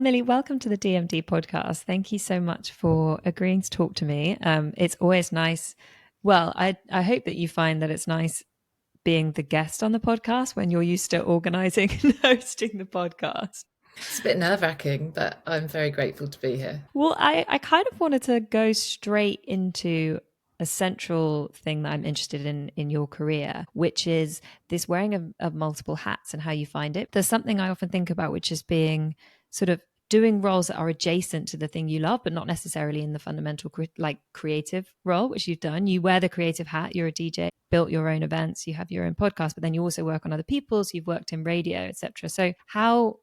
Millie, welcome to the DMD podcast. Thank you so much for agreeing to talk to me. It's always nice. Well, I hope that you find that it's nice being the guest on the podcast when you're used to organizing and hosting the podcast. It's a bit nerve-wracking, but I'm very grateful to be here. Well, I kind of wanted to go straight into a central thing that I'm interested in your career, which is this wearing of multiple hats and how you find it. There's something I often think about, which is being sort of doing roles that are adjacent to the thing you love, but not necessarily in the fundamental creative role, which you've done. You wear the creative hat, you're a DJ, built your own events, you have your own podcast, but then you also work on other people's, you've worked in radio, etc. So how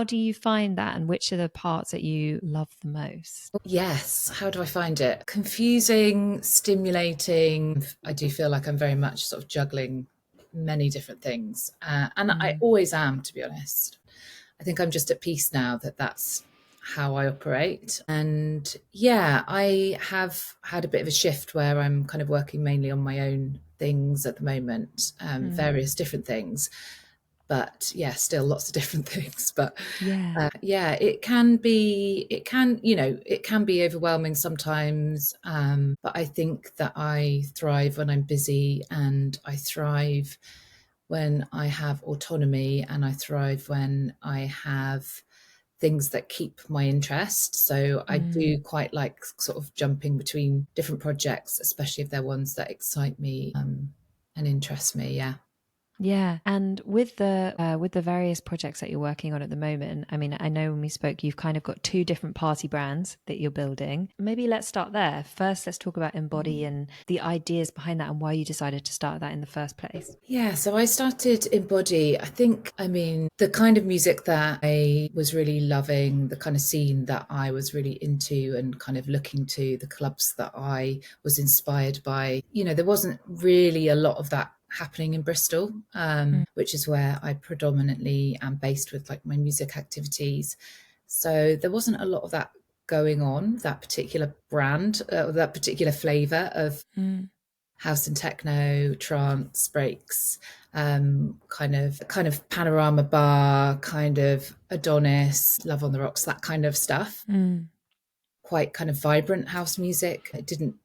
do you find that, and which are the parts that you love the most? Yes, how do I find it? Confusing, stimulating. I do feel like I'm very much sort of juggling many different things. And I always am, to be honest. I think I'm just at peace now that that's how I operate. And yeah, I have had a bit of a shift where I'm kind of working mainly on my own things at the moment, various different things. But yeah, still lots of different things. But yeah, it can be overwhelming sometimes. But I think that I thrive when I'm busy, and I thrive when I have autonomy, and I thrive when I have things that keep my interest. So I do quite like sort of jumping between different projects, especially if they're ones that excite me and interest me. Yeah. Yeah, and with the various projects that you're working on at the moment, I mean, I know when we spoke, you've kind of got two different party brands that you're building. Maybe let's start there. First, let's talk about Embody and the ideas behind that and why you decided to start that in the first place. Yeah, so I started Embody. I mean, the kind of music that I was really loving, the kind of scene that I was really into and kind of looking to, the clubs that I was inspired by, there wasn't really a lot of that happening in Bristol, which is where I predominantly am based with like my music activities. So there wasn't a lot of that going on, that particular brand, that particular flavour of house and techno, trance, breaks, kind of panorama bar, kind of Adonis, Love on the Rocks, that kind of stuff. Quite kind of vibrant house music. It didn't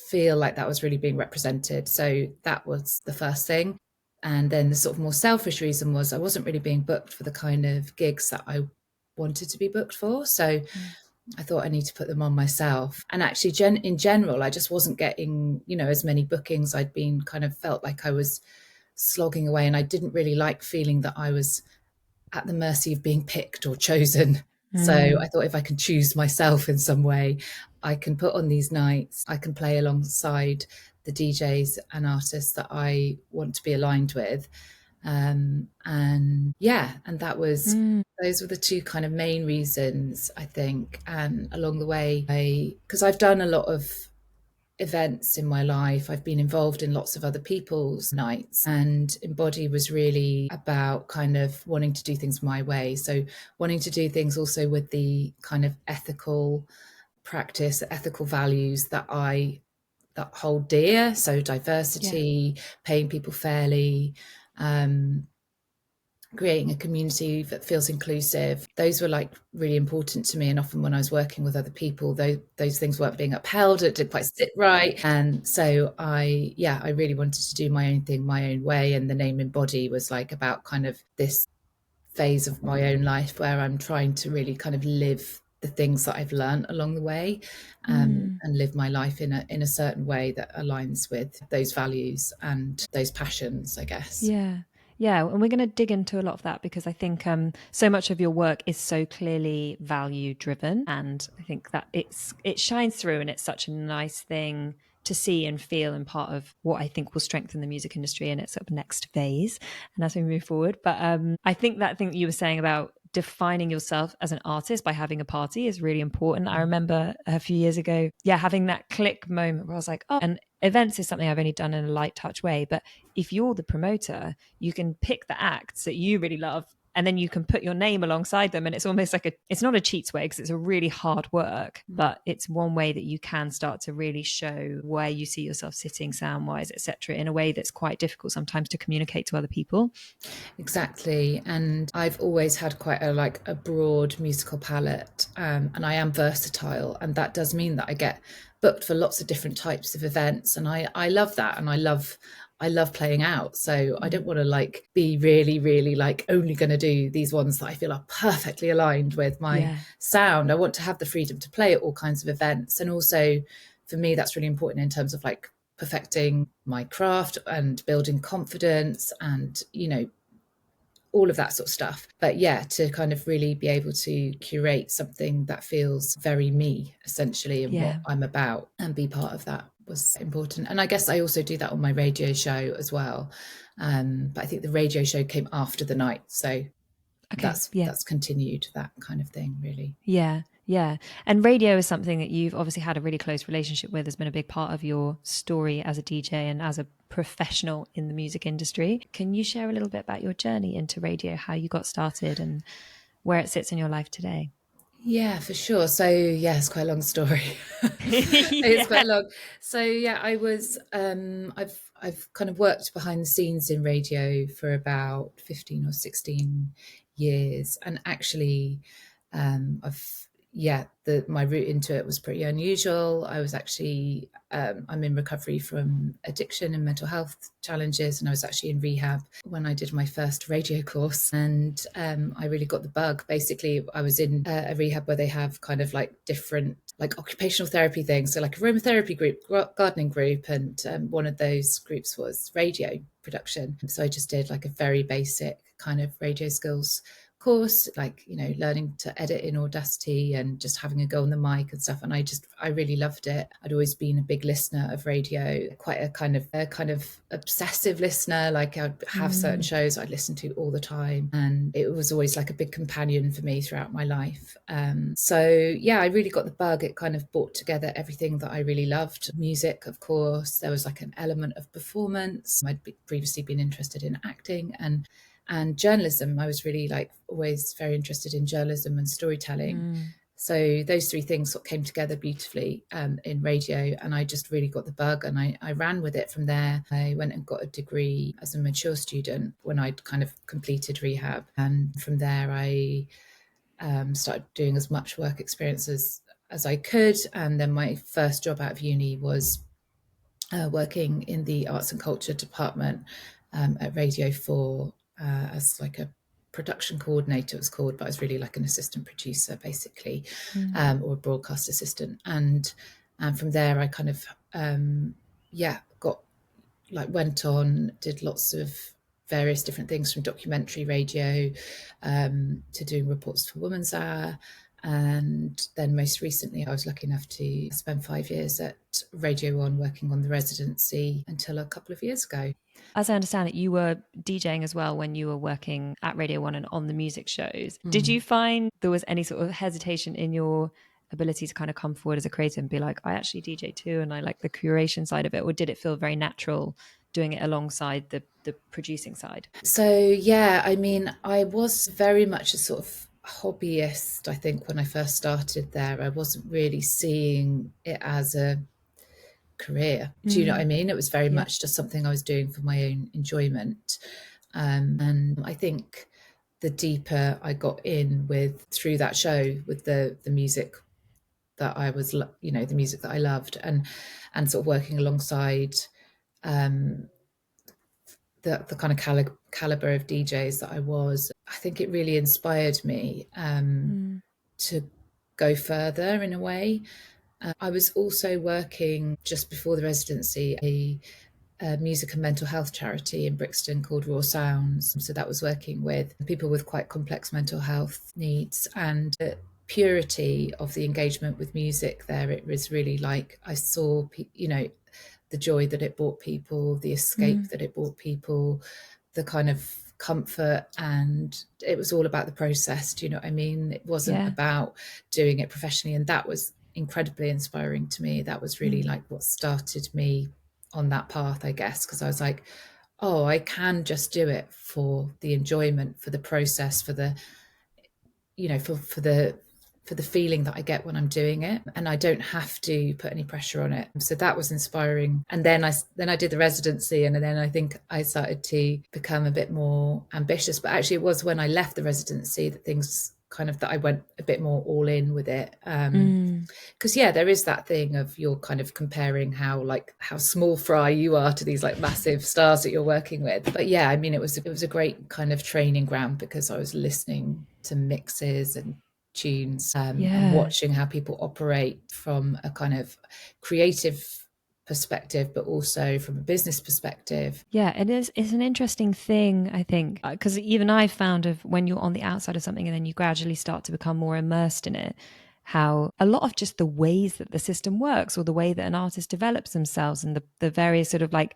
feel like that was really being represented. So that was the first thing. And then the sort of more selfish reason was I wasn't really being booked for the kind of gigs that I wanted to be booked for. So I thought I need to put them on myself. And actually, in general, I just wasn't getting, as many bookings. I'd been kind of felt like I was slogging away, and I didn't really like feeling that I was at the mercy of being picked or chosen. So I thought if I can choose myself in some way, I can put on these nights, I can play alongside the DJs and artists that I want to be aligned with. And that was those were the two kind of main reasons, I think. And along the way, because I've done a lot of events in my life, I've been involved in lots of other people's nights, and Embody was really about kind of wanting to do things my way. So wanting to do things also with the kind of ethical practice, ethical values that hold dear. So diversity, paying people fairly, creating a community that feels inclusive. Those were like really important to me. And often when I was working with other people, those things weren't being upheld. It didn't quite sit right. And so I really wanted to do my own thing, my own way. And the name Embody was like about kind of this phase of my own life where I'm trying to really kind of live the things that I've learned along the way, and live my life in a certain way that aligns with those values and those passions, I guess. Yeah, and we're going to dig into a lot of that because I think so much of your work is so clearly value driven, and I think that it shines through, and it's such a nice thing to see and feel, and part of what I think will strengthen the music industry in its sort of next phase and as we move forward. But I think that thing that you were saying about defining yourself as an artist by having a party is really important. I remember a few years ago, having that click moment where I was like, oh, and events is something I've only done in a light touch way, but if you're the promoter, you can pick the acts that you really love and then you can put your name alongside them, and it's almost like it's not a cheats way because it's a really hard work, but it's one way that you can start to really show where you see yourself sitting sound wise, etc., in a way that's quite difficult sometimes to communicate to other people. Exactly. And I've always had quite a broad musical palette, and I am versatile, and that does mean that I get booked for lots of different types of events, and I love that, and I love playing out. So I don't want to be really, really only going to do these ones that I feel are perfectly aligned with my sound. I want to have the freedom to play at all kinds of events. And also for me, that's really important in terms of perfecting my craft and building confidence and, all of that sort of stuff. But yeah, to kind of really be able to curate something that feels very me, essentially, and what I'm about, and be part of that was important. And I guess I also do that on my radio show as well. But I think the radio show came after the night. So that's continued that kind of thing, really. Yeah. Yeah. And radio is something that you've obviously had a really close relationship with, has been a big part of your story as a DJ and as a professional in the music industry. Can you share a little bit about your journey into radio, how you got started and where it sits in your life today? Yeah, for sure. So yeah, it's quite a long story. It's quite long. So yeah, I've kind of worked behind the scenes in radio for about 15 or 16 years. And actually my route into it was pretty unusual. I was actually I'm in recovery from addiction and mental health challenges, and I was actually in rehab when I did my first radio course, and I really got the bug. Basically, I was in a rehab where they have kind of different occupational therapy things, so like a aromatherapy group, gardening group, and one of those groups was radio production. So I just did a very basic kind of radio skills course, learning to edit in Audacity and just having a go on the mic and stuff. And I really loved it. I'd always been a big listener of radio, quite a kind of obsessive listener. I'd have certain shows I'd listen to all the time, and it was always a big companion for me throughout my life. So yeah, I really got the bug. It kind of brought together everything that I really loved. Music, of course. There was an element of performance. I'd previously been interested in acting, and journalism. I was really always very interested in journalism and storytelling. So those three things sort of came together beautifully in radio, and I just really got the bug, and I ran with it from there. I went and got a degree as a mature student when I'd kind of completed rehab, and from there I started doing as much work experience as I could. And then my first job out of uni was working in the arts and culture department at Radio 4 as a production coordinator, it was called, but I was really an assistant producer, basically, or a broadcast assistant. And from there, I kind of, got went on, did lots of various different things, from documentary radio to doing reports for Woman's Hour. And then most recently, I was lucky enough to spend 5 years at Radio 1 working on the residency until a couple of years ago. As I understand it, you were DJing as well when you were working at Radio 1 and on the music shows. Did you find there was any sort of hesitation in your ability to kind of come forward as a creator and be like, I actually DJ too, and I like the curation side of it? Or did it feel very natural doing it alongside the producing side? So, yeah, I mean, I was very much a sort of hobbyist, I think, when I first started there. I wasn't really seeing it as a career. Do you know what I mean? It was very much just something I was doing for my own enjoyment. And I think the deeper I got in through that show with the music that I was, the music that I loved, and sort of working alongside the kind of caliber of DJs that I was, I think it really inspired me to go further in a way. I was also working just before the residency, a music and mental health charity in Brixton called Raw Sounds. So that was working with people with quite complex mental health needs, and the purity of the engagement with music there, it was really I saw, the joy that it brought people, the escape that it brought people, the kind of comfort, and it was all about the process. Do you know what I mean? It wasn't about doing it professionally, and that was incredibly inspiring to me. That was really what started me on that path, I guess, because I was oh, I can just do it for the enjoyment, for the process, for the, you know, for the feeling that I get when I'm doing it, and I don't have to put any pressure on it. So that was inspiring. And then I did the residency, and then I think I started to become a bit more ambitious. But actually, it was when I left the residency that things kind of, that I went a bit more all in with it. Because yeah, there is that thing of, you're kind of comparing how small fry you are to these like massive stars that you're working with. But yeah, I mean, it was a great kind of training ground, because I was listening to mixes and tunes, and Yeah. watching how people operate from a kind of creative perspective, but also from a business perspective. Yeah, it is. It's an interesting thing, I think, because even I found of when you're on the outside of something and then you gradually start to become more immersed in it, how a lot of just the ways that the system works or the way that an artist develops themselves and the various sort of like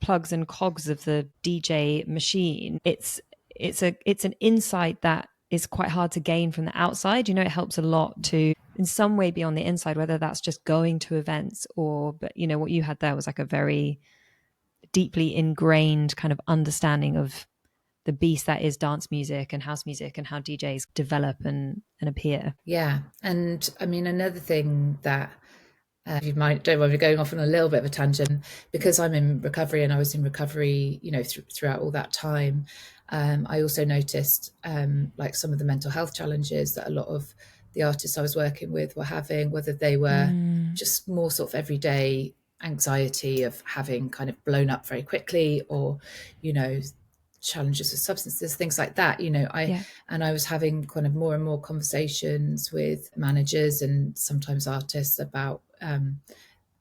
plugs and cogs of the DJ machine, it's an insight that is quite hard to gain from the outside. You know, it helps a lot to in some way be on the inside, whether that's just going to events or, but you know, what you had there was like a very deeply ingrained kind of understanding of the beast that is dance music and house music and how DJs develop and appear. Yeah. And I mean, another thing that, you might don't want to be going off on a little bit of a tangent, because I'm in recovery and I was in recovery, you know, throughout all that time. I also noticed like some of the mental health challenges that a lot of the artists I was working with were having, whether they were just more sort of everyday anxiety of having kind of blown up very quickly, or, you know, challenges with substances, things like that. You know, Yeah. I was having kind of more and more conversations with managers and sometimes artists about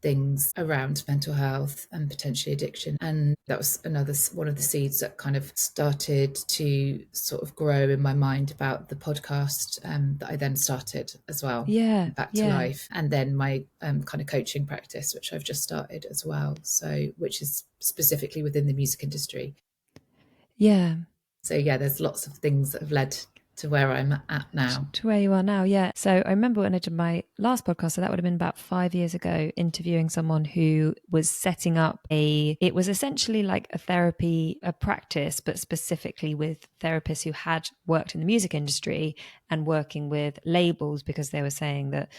things around mental health and potentially addiction. And that was another one of the seeds that kind of started to sort of grow in my mind about the podcast, that I then started as well, Yeah. Back to Yeah. Life, and then my kind of coaching practice, which I've just started as well, so which is specifically within the music industry. Yeah. So yeah, there's lots of things that have led to where I'm at now. To where you are now. Yeah. So I remember when I did my last podcast, so that would have been about 5 years ago, interviewing someone who was setting up it was essentially like a therapy, a practice, but specifically with therapists who had worked in the music industry and working with labels, because they were saying that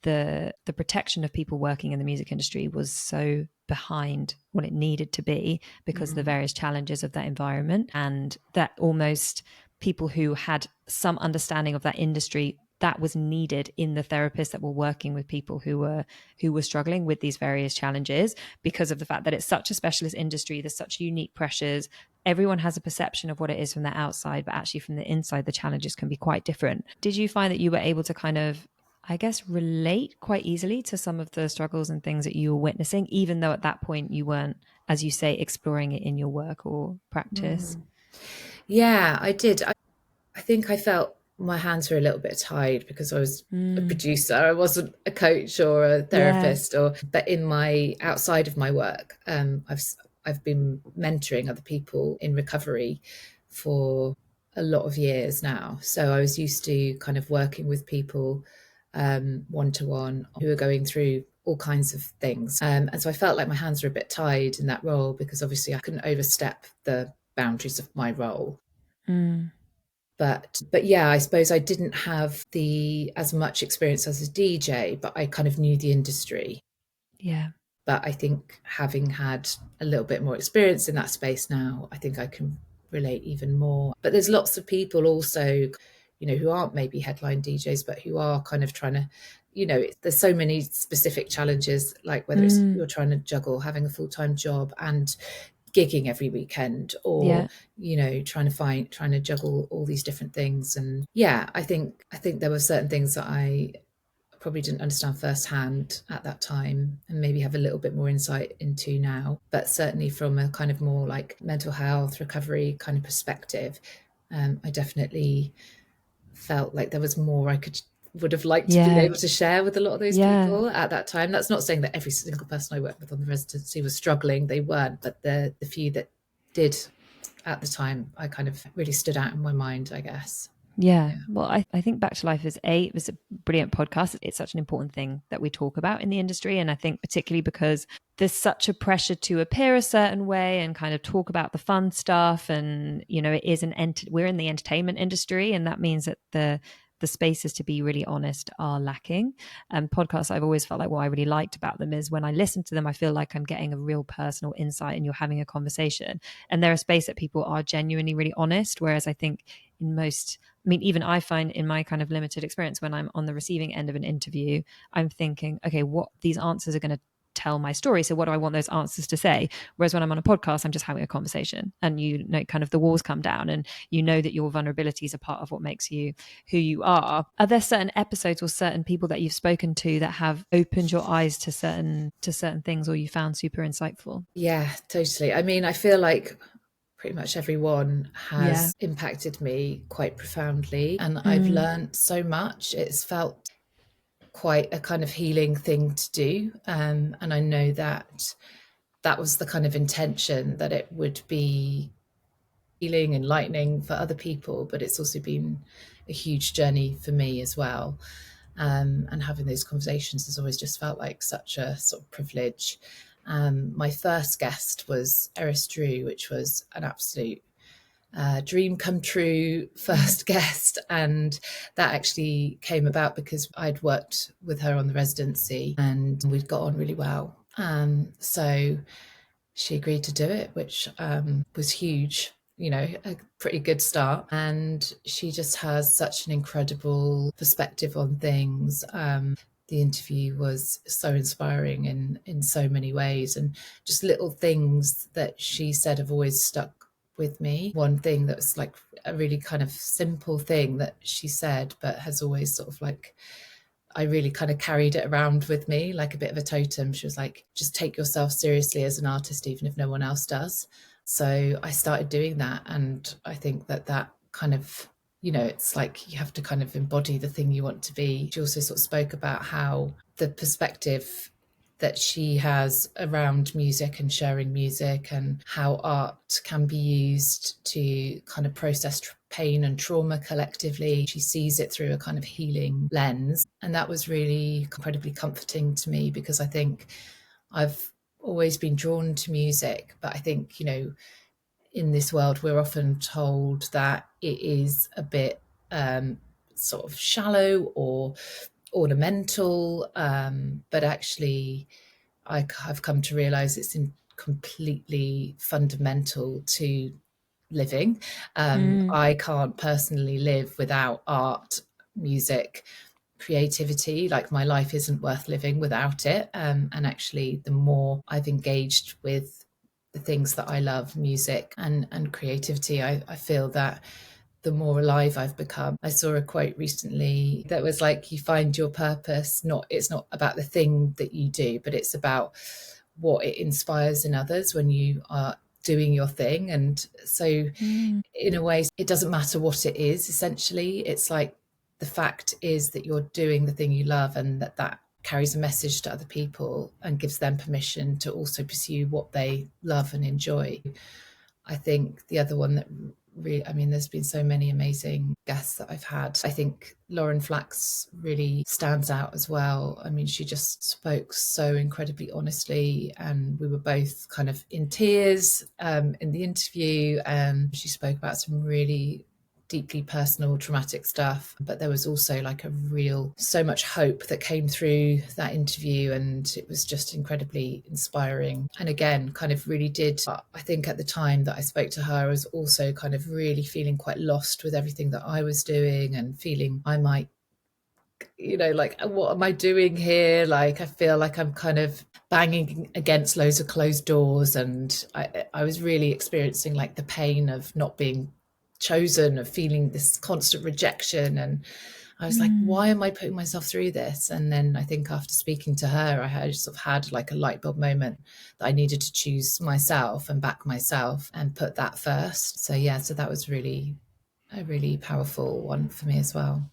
the protection of people working in the music industry was so behind what it needed to be because of the various challenges of that environment, and that almost people who had some understanding of that industry that was needed in the therapists that were working with people who were struggling with these various challenges, because of the fact that it's such a specialist industry, there's such unique pressures. Everyone has a perception of what it is from the outside, but actually from the inside the challenges can be quite different. Did you find that you were able to kind of, I guess, relate quite easily to some of the struggles and things that you were witnessing, even though at that point you weren't, as you say, exploring it in your work or practice? Yeah, I did. I think I felt my hands were a little bit tied because I was a producer. I wasn't a coach or a Yeah. therapist, or but in my outside of my work, I've been mentoring other people in recovery for a lot of years now. So I was used to kind of working with people one to one who are going through all kinds of things. And so I felt like my hands were a bit tied in that role, because obviously I couldn't overstep the boundaries of my role. Mm. But yeah, I suppose I didn't have the as much experience as a DJ, but I kind of knew the industry. Yeah. But I think having had a little bit more experience in that space now, I think I can relate even more. But there's lots of people also, you know, who aren't maybe headline DJs, but who are kind of trying to, you know, there's so many specific challenges, like whether it's you're trying to juggle having a full-time job and gigging every weekend, or Yeah. you know, trying to juggle all these different things. And yeah, I think there were certain things that I probably didn't understand firsthand at that time, and maybe have a little bit more insight into now, but certainly from a kind of more like mental health recovery kind of perspective, I definitely felt like there was more I would have liked to be Yeah. able to share with a lot of those Yeah. people at that time. That's not saying that every single person I worked with on the residency was struggling. They weren't, but the few that did at the time, I kind of really stood out in my mind, I guess. Yeah. Well, I think Back to Life it was a brilliant podcast. It's such an important thing that we talk about in the industry. And I think particularly because there's such a pressure to appear a certain way and kind of talk about the fun stuff. And, you know, it is we're in the entertainment industry. And that means that the spaces to be really honest are lacking. And podcasts, I've always felt like what I really liked about them is when I listen to them, I feel like I'm getting a real personal insight and you're having a conversation. And they're a space that people are genuinely really honest. Whereas I think in most, I mean, even I find in my kind of limited experience when I'm on the receiving end of an interview, I'm thinking, okay, what these answers are going to tell my story. So what do I want those answers to say? Whereas when I'm on a podcast, I'm just having a conversation and you know, kind of the walls come down and you know that your vulnerabilities are part of what makes you who you are. Are there certain episodes or certain people that you've spoken to that have opened your eyes to certain things or you found super insightful? Yeah, totally. I mean, I feel like pretty much everyone Yeah. has impacted me quite profoundly, and I've Mm. learned so much. It's felt quite a kind of healing thing to do, and I know that that was the kind of intention, that it would be healing, enlightening for other people, but it's also been a huge journey for me as well. And having those conversations has always just felt like such a sort of privilege. My first guest was Eris Drew, which was an absolute dream come true first guest. And that actually came about because I'd worked with her on the residency and we'd got on really well. So she agreed to do it, which was huge, you know, a pretty good start. And she just has such an incredible perspective on things. The interview was so inspiring in so many ways, and just little things that she said have always stuck with me. One thing that was like a really kind of simple thing that she said, but has always sort of like, I really kind of carried it around with me like a bit of a totem. She was like, just take yourself seriously as an artist, even if no one else does. So I started doing that. And I think that that kind of, you know, it's like you have to kind of embody the thing you want to be. She also sort of spoke about how the perspective that she has around music and sharing music, and how art can be used to kind of process pain and trauma collectively. She sees it through a kind of healing lens. And that was really incredibly comforting to me, because I think I've always been drawn to music, but I think, you know, in this world, we're often told that it is a bit sort of shallow or ornamental, but actually I've come to realize it's completely fundamental to living. Mm. I can't personally live without art, music, creativity. Like, my life isn't worth living without it. And actually, the more I've engaged with the things that I love, music and creativity, I feel that the more alive I've become. I saw a quote recently that was like, you find your purpose, it's not about the thing that you do, but it's about what it inspires in others when you are doing your thing. And so Mm. in a way, it doesn't matter what it is, essentially. It's like, the fact is that you're doing the thing you love, and that carries a message to other people and gives them permission to also pursue what they love and enjoy. I think the other one that really, I mean, there's been so many amazing guests that I've had. I think Lauren Flax really stands out as well. I mean, she just spoke so incredibly honestly, and we were both kind of in tears in the interview. And she spoke about some really deeply personal, traumatic stuff, but there was also like so much hope that came through that interview, and it was just incredibly inspiring. And again, kind of really did, I think at the time that I spoke to her, I was also kind of really feeling quite lost with everything that I was doing, and feeling I might, you know, like, what am I doing here? Like, I feel like I'm kind of banging against loads of closed doors, and I was really experiencing like the pain of not being chosen, of feeling this constant rejection. And I was like, Mm. why am I putting myself through this? And then I think after speaking to her, I sort of had like a light bulb moment that I needed to choose myself and back myself and put that first. So yeah, so that was really a really powerful one for me as well.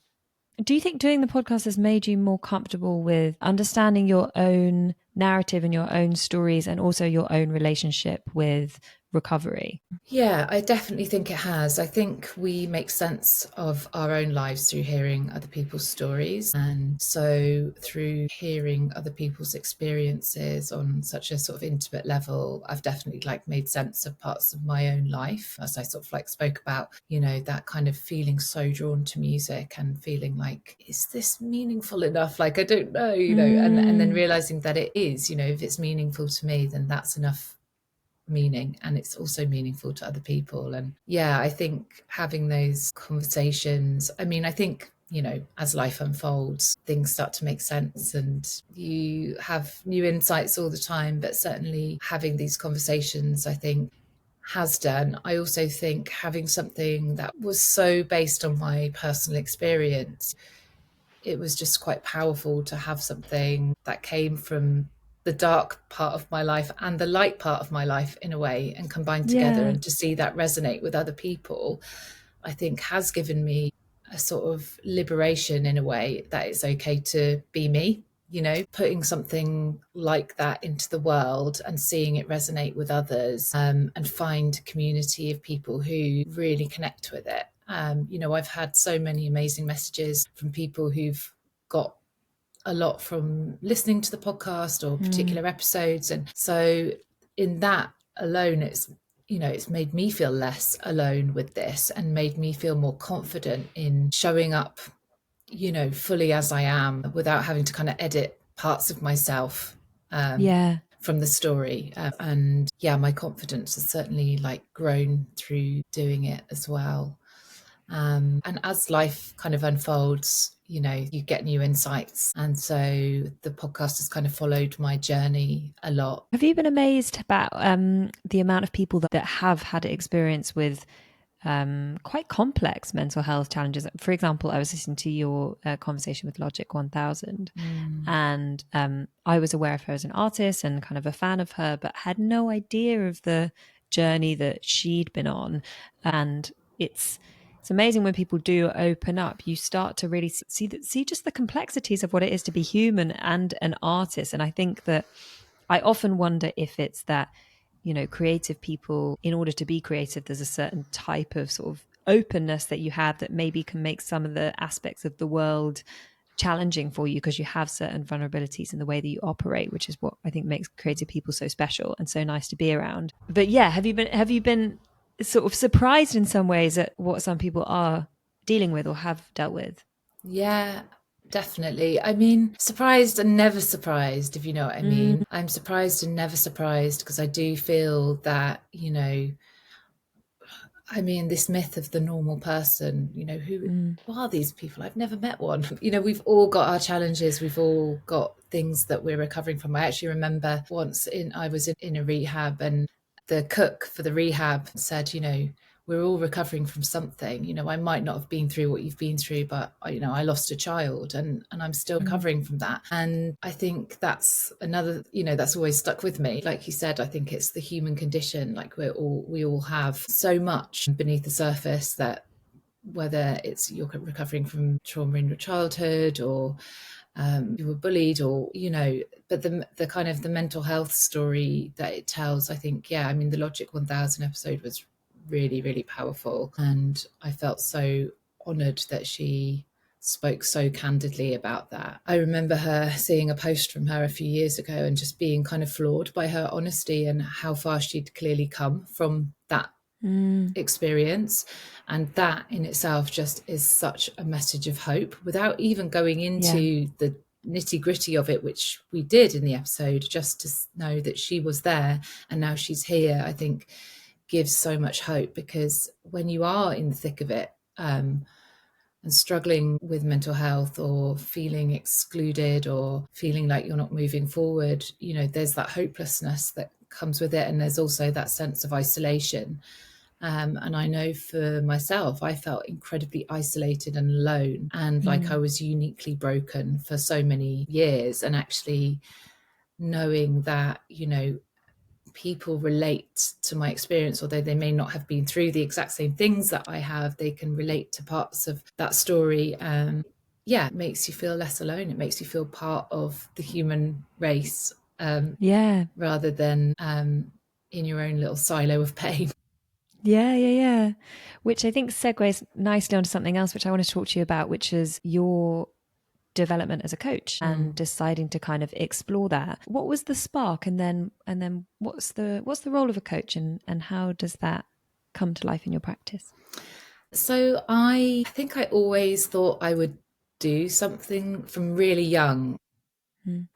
Do you think doing the podcast has made you more comfortable with understanding your own narrative and your own stories, and also your own relationship with recovery? Yeah, I definitely think it has. I think we make sense of our own lives through hearing other people's stories. And so through hearing other people's experiences on such a sort of intimate level, I've definitely like made sense of parts of my own life. As I sort of like spoke about, you know, that kind of feeling so drawn to music and feeling like, is this meaningful enough? Like, I don't know, you know, and then realizing that it is, you know, if it's meaningful to me, then that's enough meaning, and it's also meaningful to other people. And yeah, I think having those conversations, I mean, I think, you know, as life unfolds, things start to make sense and you have new insights all the time, but certainly having these conversations, I think, has done. I also think having something that was so based on my personal experience, it was just quite powerful to have something that came from the dark part of my life and the light part of my life in a way, and combined together, Yeah. and to see that resonate with other people, I think has given me a sort of liberation in a way, that it's okay to be me, you know, putting something like that into the world and seeing it resonate with others, and find a community of people who really connect with it. You know, I've had so many amazing messages from people who've got a lot from listening to the podcast or particular episodes. And so in that alone, it's, you know, it's made me feel less alone with this and made me feel more confident in showing up, you know, fully as I am without having to kind of edit parts of myself Yeah. from the story. And yeah, my confidence has certainly like grown through doing it as well. And as life kind of unfolds, you know, you get new insights. And so the podcast has kind of followed my journey a lot. Have you been amazed about the amount of people that have had experience with quite complex mental health challenges? For example, I was listening to your conversation with Logic 1000, and I was aware of her as an artist and kind of a fan of her, but had no idea of the journey that she'd been on. And it's amazing when people do open up, you start to really see just the complexities of what it is to be human and an artist. And I think that I often wonder if it's that, you know, creative people, in order to be creative, there's a certain type of sort of openness that you have that maybe can make some of the aspects of the world challenging for you, because you have certain vulnerabilities in the way that you operate, which is what I think makes creative people so special and so nice to be around. But yeah, have you been sort of surprised in some ways at what some people are dealing with or have dealt with? Yeah, definitely. I mean, surprised and never surprised, if you know what I mean. I'm surprised and never surprised because I do feel that, you know, I mean, this myth of the normal person, you know, who are these people? I've never met one. You know, we've all got our challenges. We've all got things that we're recovering from. I actually remember once I was in a rehab, and the cook for the rehab said, you know, we're all recovering from something. You know, I might not have been through what you've been through, but you know, I lost a child, and I'm still recovering from that. And I think that's another, you know, that's always stuck with me. Like you said, I think it's the human condition. Like we all have so much beneath the surface, that whether it's you're recovering from trauma in your childhood, or you were bullied, or, you know, but the kind of the mental health story that it tells, I think, yeah, I mean, the Logic 1000 episode was really, really powerful. And I felt so honoured that she spoke so candidly about that. I remember her seeing a post from her a few years ago and just being kind of floored by her honesty and how far she'd clearly come from that experience. And that in itself just is such a message of hope, without even going Yeah. into the nitty gritty of it, which we did in the episode. Just to know that she was there and now she's here, I think gives so much hope. Because when you are in the thick of it, and struggling with mental health, or feeling excluded, or feeling like you're not moving forward, you know, there's that hopelessness that comes with it. And there's also that sense of isolation. And I know for myself, I felt incredibly isolated and alone, and like I was uniquely broken for so many years. And actually knowing that, you know, people relate to my experience, although they may not have been through the exact same things that I have, they can relate to parts of that story. Yeah, it makes you feel less alone. It makes you feel part of the human race. Yeah. rather than in your own little silo of pain. Yeah. Which I think segues nicely onto something else, which I want to talk to you about, which is your development as a coach and deciding to kind of explore that. What was the spark, and then what's the role of a coach, and how does that come to life in your practice? So I think I always thought I would do something from really young,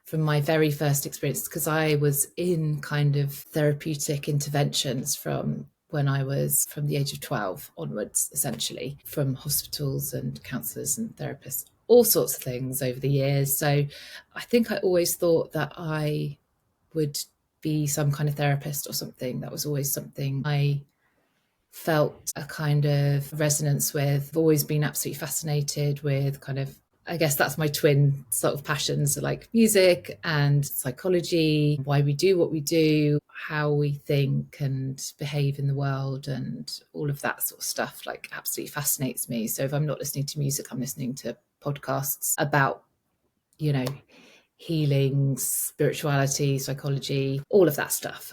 from my very first experience, because I was in kind of therapeutic interventions from when I was from the age of 12 onwards, essentially, from hospitals and counsellors and therapists, all sorts of things over the years. So I think I always thought that I would be some kind of therapist or something. That was always something I felt a kind of resonance with. I've always been absolutely fascinated with kind of, I guess that's my twin sort of passions, like music and psychology, why we do what we do, how we think and behave in the world, and all of that sort of stuff like absolutely fascinates me. So if I'm not listening to music, I'm listening to podcasts about, you know, healing, spirituality, psychology, all of that stuff.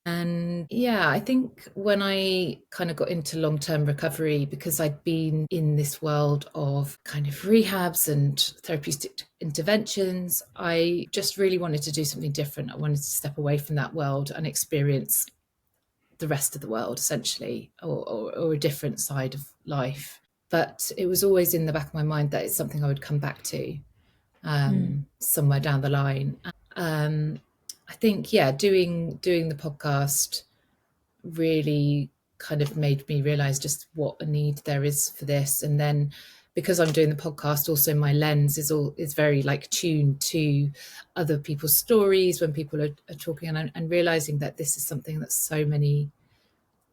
And yeah, I think when I kind of got into long-term recovery, because I'd been in this world of kind of rehabs and therapeutic interventions, I just really wanted to do something different. I wanted to step away from that world and experience the rest of the world, essentially, or a different side of life. But it was always in the back of my mind that it's something I would come back to somewhere down the line. I think, yeah, doing the podcast really kind of made me realize just what a need there is for this. And then because I'm doing the podcast, also my lens is very like tuned to other people's stories when people are talking, and realizing that this is something that so many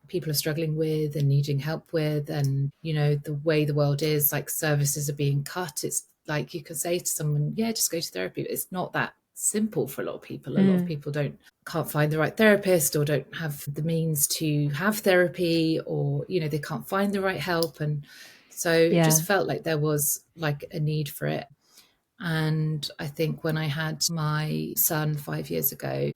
people are struggling with and needing help with. And you know, the way the world is, like, services are being cut. It's like you could say to someone, yeah, just go to therapy, but it's not that simple for a lot of people. A lot of people can't find the right therapist, or don't have the means to have therapy, or you know, they can't find the right help. And so it just felt like there was like a need for it. And I think when I had my son 5 years ago,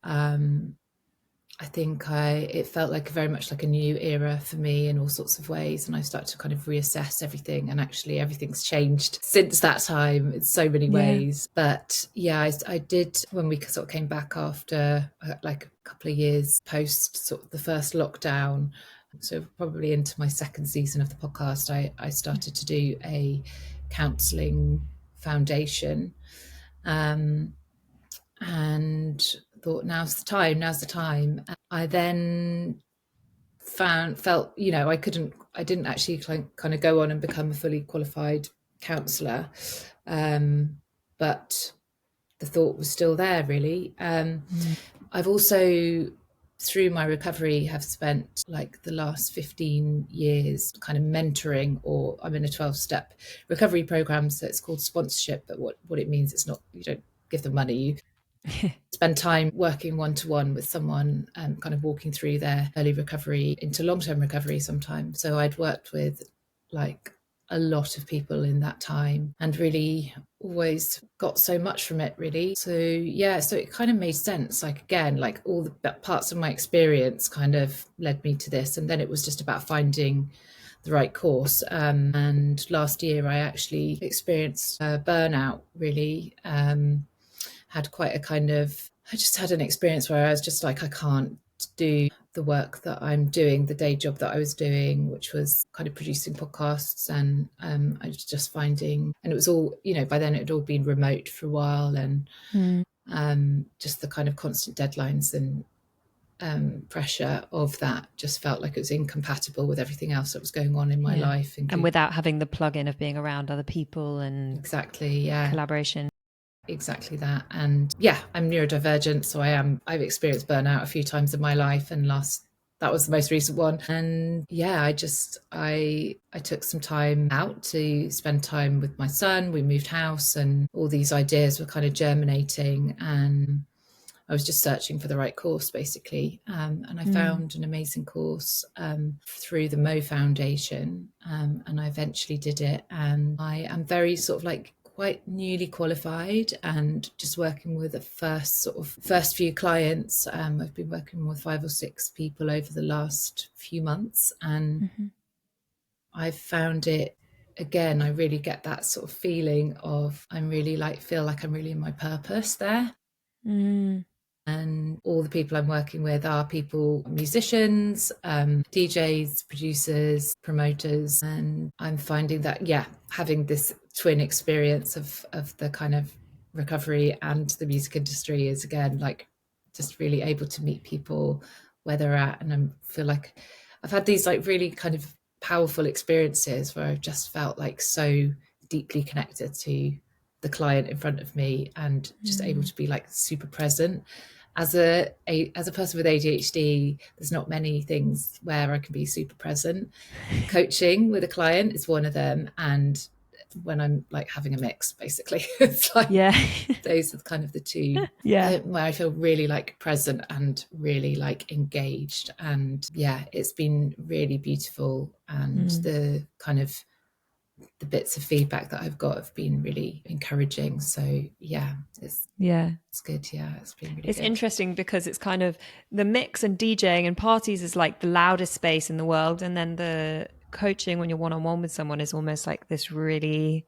I think it felt like very much like a new era for me in all sorts of ways. And I started to kind of reassess everything. And actually everything's changed since that time in so many ways. But yeah, I did, when we sort of came back after like a couple of years post sort of the first lockdown, so probably into my second season of the podcast, I started to do a counselling foundation. And thought, now's the time. I then felt, you know, I didn't actually kind of go on and become a fully qualified counsellor, but the thought was still there, really. I've also, through my recovery, have spent like the last 15 years kind of mentoring, or I'm in a 12-step recovery program, so it's called sponsorship. But what it means, it's not, you don't give them money, you spend time working one-to-one with someone and kind of walking through their early recovery into long-term recovery sometimes. So I'd worked with like a lot of people in that time, and really always got so much from it, really. So yeah, so it kind of made sense. Like, again, like all the parts of my experience kind of led me to this, and then it was just about finding the right course. And last year I actually experienced burnout, really. Had quite a kind of, I just had an experience where I was just like, I can't do the work that I'm doing, the day job that I was doing, which was kind of producing podcasts. And I was just finding, and it was all, you know, by then it had all been remote for a while, and just the kind of constant deadlines and pressure of that just felt like it was incompatible with everything else that was going on in my life. And without having the plug-in of being around other people and collaboration. Exactly that. And yeah, I'm neurodivergent, so I've experienced burnout a few times in my life, and that was the most recent one. And yeah, I took some time out to spend time with my son. We moved house, and all these ideas were kind of germinating, and I was just searching for the right course, basically. And I found an amazing course through the Mo Foundation, and I eventually did it. And I am very sort of like quite newly qualified and just working with the first few clients. I've been working with 5 or 6 people over the last few months, and I've found it, again, I really get that sort of feeling of feel like I'm really in my purpose there. And all the people I'm working with are people, musicians, DJs, producers, promoters. And I'm finding that, having this twin experience of the kind of recovery and the music industry is, again, like just really able to meet people where they're at. And I feel like I've had these like really kind of powerful experiences where I've just felt like so deeply connected to the client in front of me, and just able to be like super present. As a person with ADHD, there's not many things where I can be super present. Coaching with a client is one of them, and when I'm like having a mix, basically, it's like those are kind of the two where I feel really like present and really like engaged. And it's been really beautiful, and the kind of the bits of feedback that I've got have been really encouraging. So it's good. It's been really it's good. Interesting because it's kind of the mix, and DJing and parties is like the loudest space in the world, and then the coaching when you're one-on-one with someone is almost like this really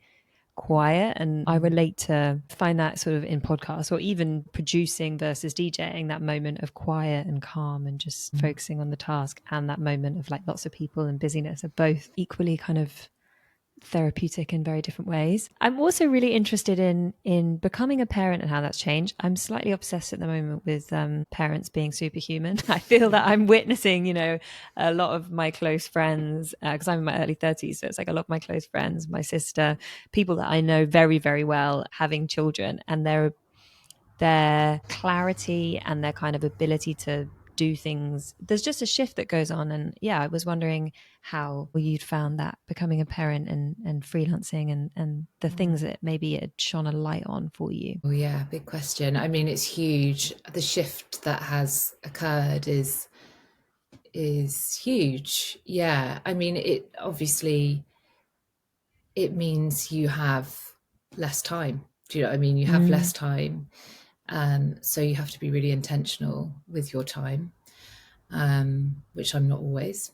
quiet. And I relate to find that sort of in podcasts or even producing versus DJing, that moment of quiet and calm and just focusing on the task, and that moment of like lots of people and busyness are both equally kind of therapeutic in very different ways. I'm also really interested in becoming a parent and how that's changed. I'm slightly obsessed at the moment with parents being superhuman. I feel that I'm witnessing, a lot of my close friends, because I'm in my early 30s, so it's like a lot of my close friends, my sister, people that I know very, very well having children, and their clarity and their kind of ability to do things, there's just a shift that goes on. And I was wondering how you'd found that becoming a parent and freelancing and the things that maybe it shone a light on for you. Oh yeah, big question. I mean, it's huge. The shift that has occurred is huge. I mean, it obviously, it means you have less time. Do you know what I mean? You have less time, so you have to be really intentional with your time, which I'm not always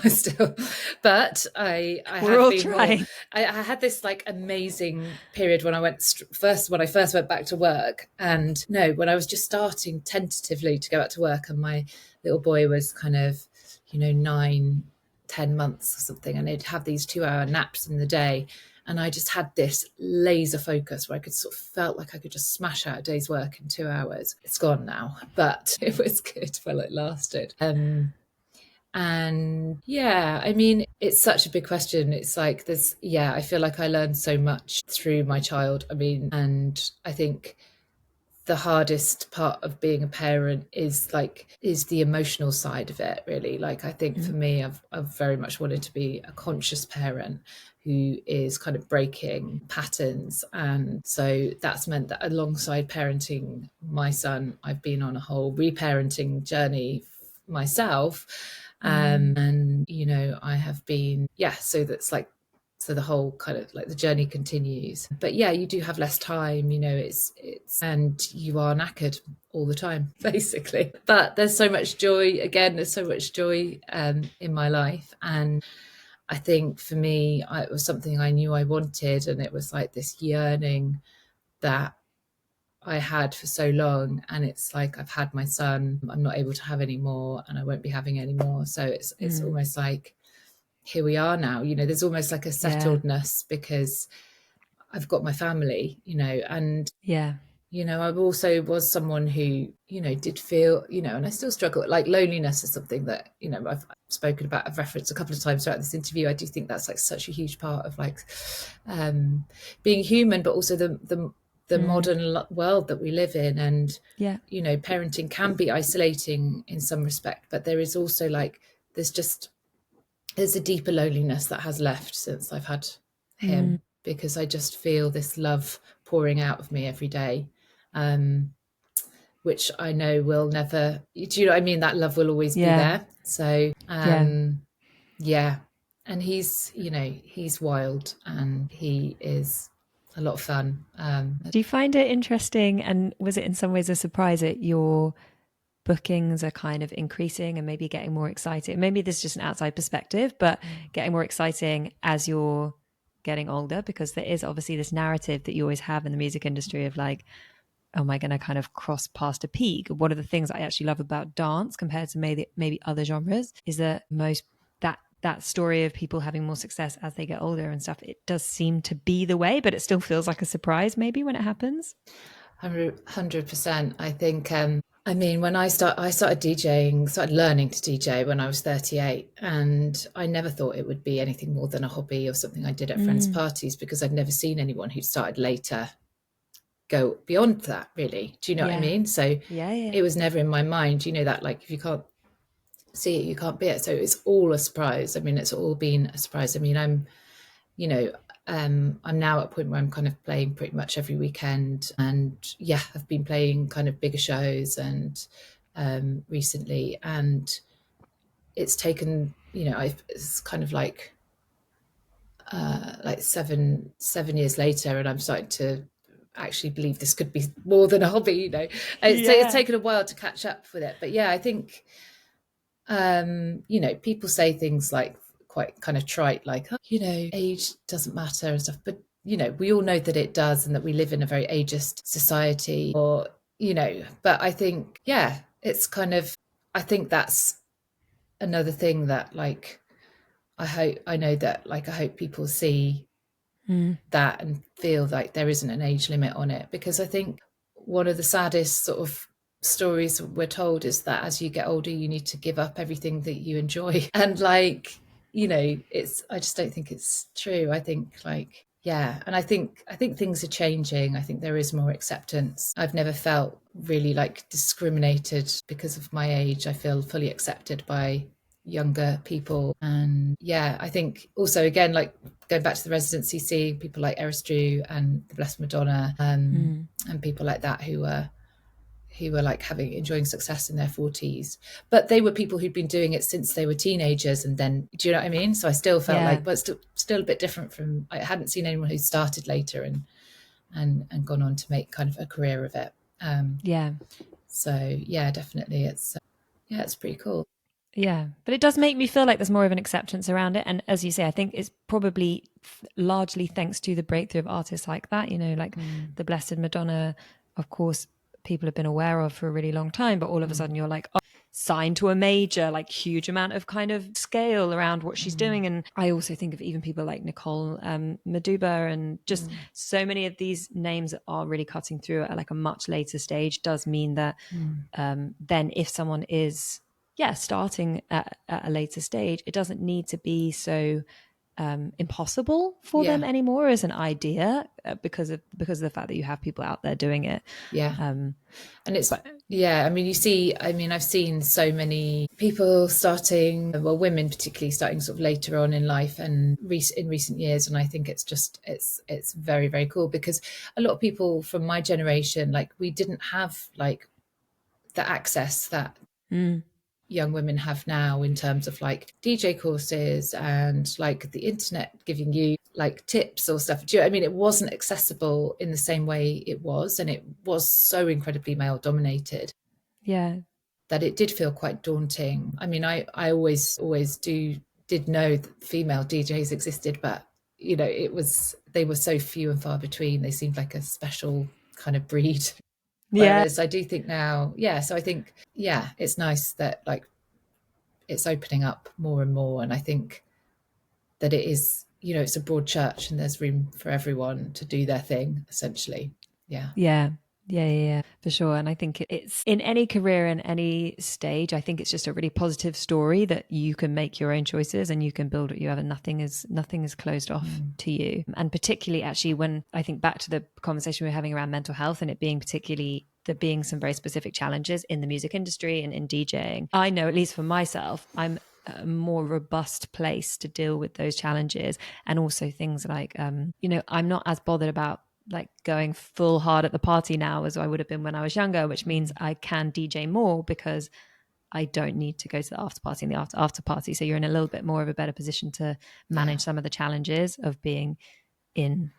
still, but I We're have all been trying. more. I had this like amazing period when I first went back to work, and when I was just starting tentatively to go back to work, and my little boy was kind of 9-10 months or something, and they'd have these 2-hour naps in the day. And I just had this laser focus where I could sort of felt like I could just smash out a day's work in 2 hours. It's gone now, but it was good while it lasted. And I mean, it's such a big question. It's like this, I feel like I learned so much through my child. I mean, and I think the hardest part of being a parent is the emotional side of it, really. Like, I think for me, I've very much wanted to be a conscious parent who is kind of breaking patterns. And so that's meant that alongside parenting my son, I've been on a whole reparenting journey myself. And I have been, so that's like, so the whole kind of like the journey continues. But you do have less time, it's and you are knackered all the time, basically. But there's so much joy. Again, there's so much joy in my life. And I think for me, it was something I knew I wanted, and it was like this yearning that I had for so long. And it's like, I've had my son, I'm not able to have any more, and I won't be having any more. So it's almost like, here we are now. There's almost like a settledness because I've got my family, and I also was someone who, did feel, and I still struggle. Like, loneliness is something that, I've spoken about, I've referenced a couple of times throughout this interview. I do think that's like such a huge part of like being human, but also the modern world that we live in. And, parenting can be isolating in some respect, but there is also like, there's a deeper loneliness that has left since I've had him, because I just feel this love pouring out of me every day, which I know will never, do you know what I mean? That love will always be there. So, and he's, he's wild, and he is a lot of fun. Do you find it interesting, and was it in some ways a surprise that your bookings are kind of increasing and maybe getting more exciting? Maybe this is just an outside perspective, but getting more exciting as you're getting older, because there is obviously this narrative that you always have in the music industry of like, oh, am I going to kind of cross past a peak? One of the things I actually love about dance compared to maybe other genres is that that story of people having more success as they get older and stuff, it does seem to be the way, but it still feels like a surprise maybe when it happens. 100%. I think, I mean, when I started DJing, started learning to DJ when I was 38, and I never thought it would be anything more than a hobby or something I did at friends' parties, because I'd never seen anyone who started later go beyond that, really. Do you know what I Yeah. mean? So Yeah. it was never in my mind, you know, that like if you can't see it, you can't be it. So it's all a surprise. I mean, it's all been a surprise. I mean, you know, I'm now at a point where I'm kind of playing pretty much every weekend, and yeah, I've been playing kind of bigger shows and recently, and it's taken, you know, it's kind of like 7 years later, and I'm starting to actually believe this could be more than a hobby. You know, it's Yeah. taken a while to catch up with it, but yeah, I think you know, people say things like quite kind of trite, like, oh, you know, age doesn't matter and stuff. But, you know, we all know that it does, and that we live in a very ageist society, or, you know, but I think, yeah, it's kind of, I think that's another thing that, like, I know that, like, I hope people see Mm. that and feel like there isn't an age limit on it, because I think one of the saddest sort of stories we're told is that as you get older you need to give up everything that you enjoy, and like, you know, it's, I just don't think it's true. I think, like, yeah, and I think things are changing. I think there is more acceptance. I've never felt really like discriminated because of my age. I feel fully accepted by younger people. And yeah, I think also, again, like going back to the residency, seeing people like Eric and the Blessed Madonna, Mm. and people like that who were like having enjoying success in their 40s, but they were people who'd been doing it since they were teenagers. And then, do you know what I mean? So I still felt Yeah. like, but still a bit different from, I hadn't seen anyone who started later and gone on to make kind of a career of it. Yeah. So yeah, definitely, it's yeah, it's pretty cool. Yeah, but it does make me feel like there's more of an acceptance around it. And as you say, I think it's probably largely thanks to the breakthrough of artists like that, you know, like the Blessed Madonna, of course, people have been aware of for a really long time, but all of a sudden you're like, oh, signed to a major, like huge amount of kind of scale around what she's doing. And I also think of even people like Nicole Maduba, and just so many of these names that are really cutting through at like a much later stage does mean that then if someone is starting at a later stage, it doesn't need to be so impossible for Yeah, them anymore as an idea, because of the fact that you have people out there doing it. yeah. Um, And it's, but yeah, I mean, you see, I mean, I've seen so many people starting, well, women particularly starting sort of later on in life and in recent years. And I think it's just, it's very, very cool, because a lot of people from my generation, like, we didn't have like the access that young women have now, in terms of like DJ courses and like the internet giving you like tips or stuff. Do you know what I mean? It wasn't accessible in the same way it was, and it was so incredibly male dominated yeah, that it did feel quite daunting. I mean, I always did know that female DJs existed, but you know, they were so few and far between. They seemed like a special kind of breed. yeah, Whereas I do think now, yeah, so I think, yeah, it's nice that like it's opening up more and more. And I think that it is, you know, it's a broad church and there's room for everyone to do their thing, essentially. Yeah. yeah. Yeah, for sure. And I think it's in any career, in any stage, I think it's just a really positive story that you can make your own choices and you can build what you have, and nothing is closed off to you. And particularly actually when I think back to the conversation we were having around mental health, and it being particularly there being some very specific challenges in the music industry and in DJing. I know, at least for myself, I'm a more robust place to deal with those challenges. And also things like, you know, I'm not as bothered about like going full hard at the party now as I would have been when I was younger, which means I can DJ more because I don't need to go to the after party and the after party. So you're in a little bit more of a better position to Yeah. manage some of the challenges of being in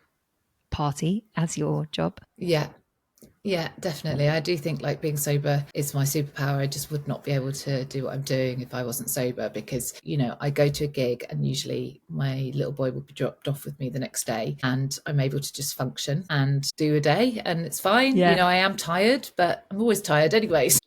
party as your job. Yeah. Yeah, definitely. I do think like being sober is my superpower. I just would not be able to do what I'm doing if I wasn't sober, because, you know, I go to a gig and usually my little boy will be dropped off with me the next day, and I'm able to just function and do a day and it's fine. You know, I am tired, but I'm always tired anyways.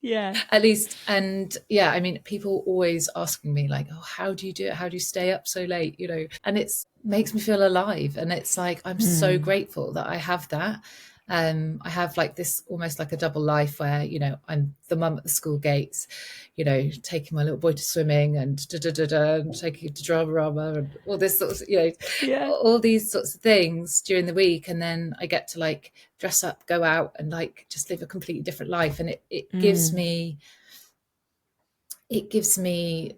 Yeah. At least. And yeah, I mean, people always asking me like, oh, how do you do it? How do you stay up so late? You know, and it's makes me feel alive. And it's like, I'm so grateful that I have that. I have like this almost like a double life where, you know, I'm the mum at the school gates, you know, taking my little boy to swimming and and taking him to drama and all this sort of, you know, all these sorts of things during the week. And then I get to like dress up, go out and like just live a completely different life. And it gives me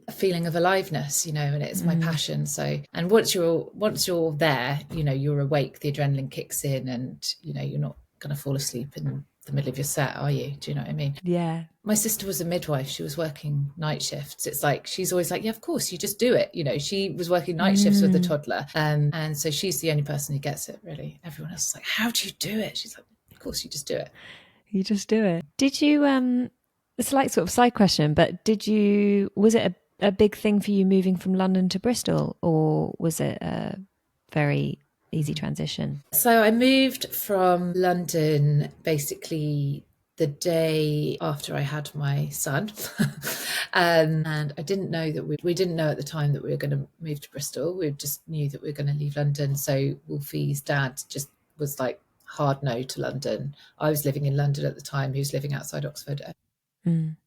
a feeling of aliveness, you know, and it's my passion. So, and once you're there, you know, you're awake, the adrenaline kicks in, and you know, you're not going to fall asleep in the middle of your set, are you? Do you know what I mean? Yeah. My sister was a midwife. She was working night shifts. It's like, she's always like, yeah, of course, you just do it. You know, she was working night shifts with a toddler. And so she's the only person who gets it, really. Everyone else is like, how do you do it? She's like, of course, you just do it. You just do it. Did you, it's like sort of side question, but was it a big thing for you moving from London to Bristol, or was it a very easy transition? So I moved from London basically the day after I had my son. And I didn't know that we didn't know at the time that we were going to move to Bristol. We just knew that we were going to leave London. So Wolfie's dad just was like, hard no to London. I was living in London at the time. He was living outside Oxford.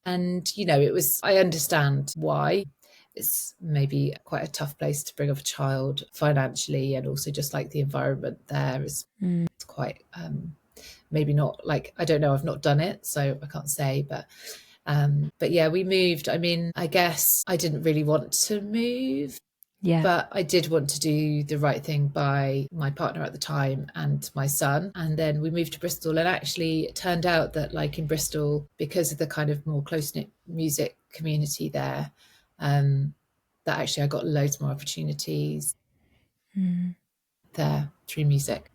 And, you know, I understand why. It's maybe quite a tough place to bring up a child financially, and also just like the environment there is it's quite maybe not like, I don't know, I've not done it, so I can't say, but yeah, we moved. I mean, I guess I didn't really want to move. Yeah. But I did want to do the right thing by my partner at the time and my son. And then we moved to Bristol. And actually, it turned out that like in Bristol, because of the kind of more close-knit music community there, that actually I got loads more opportunities there through music.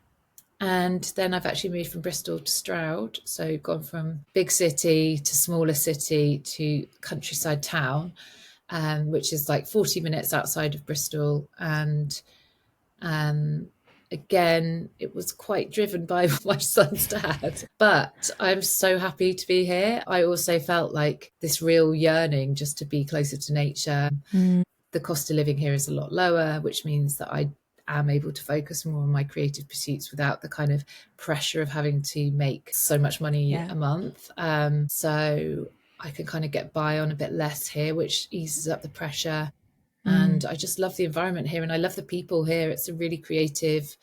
And then I've actually moved from Bristol to Stroud. So gone from big city to smaller city to countryside town. Which is like 40 minutes outside of Bristol. And again, it was quite driven by my son's dad. But I'm so happy to be here. I also felt like this real yearning just to be closer to nature. The cost of living here is a lot lower, which means that I am able to focus more on my creative pursuits without the kind of pressure of having to make so much money a month. So I can kind of get by on a bit less here, which eases up the pressure. And I just love the environment here, and I love the people here. It's a really creative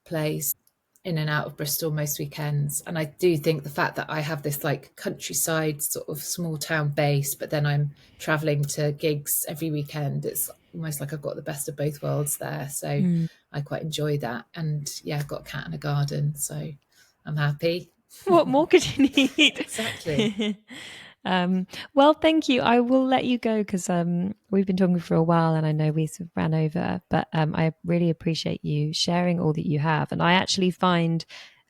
place, in and out of Bristol most weekends. And I do think the fact that I have this like countryside sort of small town base, but then I'm traveling to gigs every weekend, it's almost like I've got the best of both worlds there. So I quite enjoy that. And yeah, I've got a cat and a garden, so I'm happy. What more could you need? Exactly. Well, thank you. I will let you go because we've been talking for a while and I know we sort of ran over, but I really appreciate you sharing all that you have. And I actually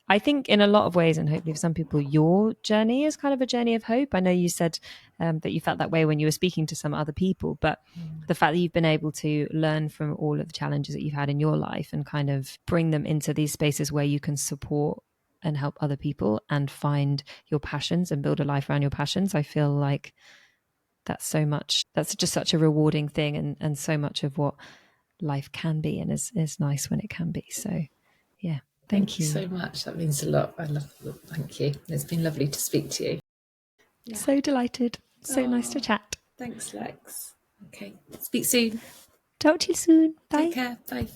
I think in a lot of ways, and hopefully for some people, your journey is kind of a journey of hope. I know you said that you felt that way when you were speaking to some other people, but the fact that you've been able to learn from all of the challenges that you've had in your life and kind of bring them into these spaces where you can support and help other people and find your passions and build a life around your passions. I feel like that's just such a rewarding thing, and so much of what life can be and is nice when it can be. So yeah, thank you so much. That means a lot. Thank you. It's been lovely to speak to you. Yeah. So delighted. So nice to chat. Thanks, Lex. Okay. Speak soon. Talk to you soon. Bye. Take care. Bye.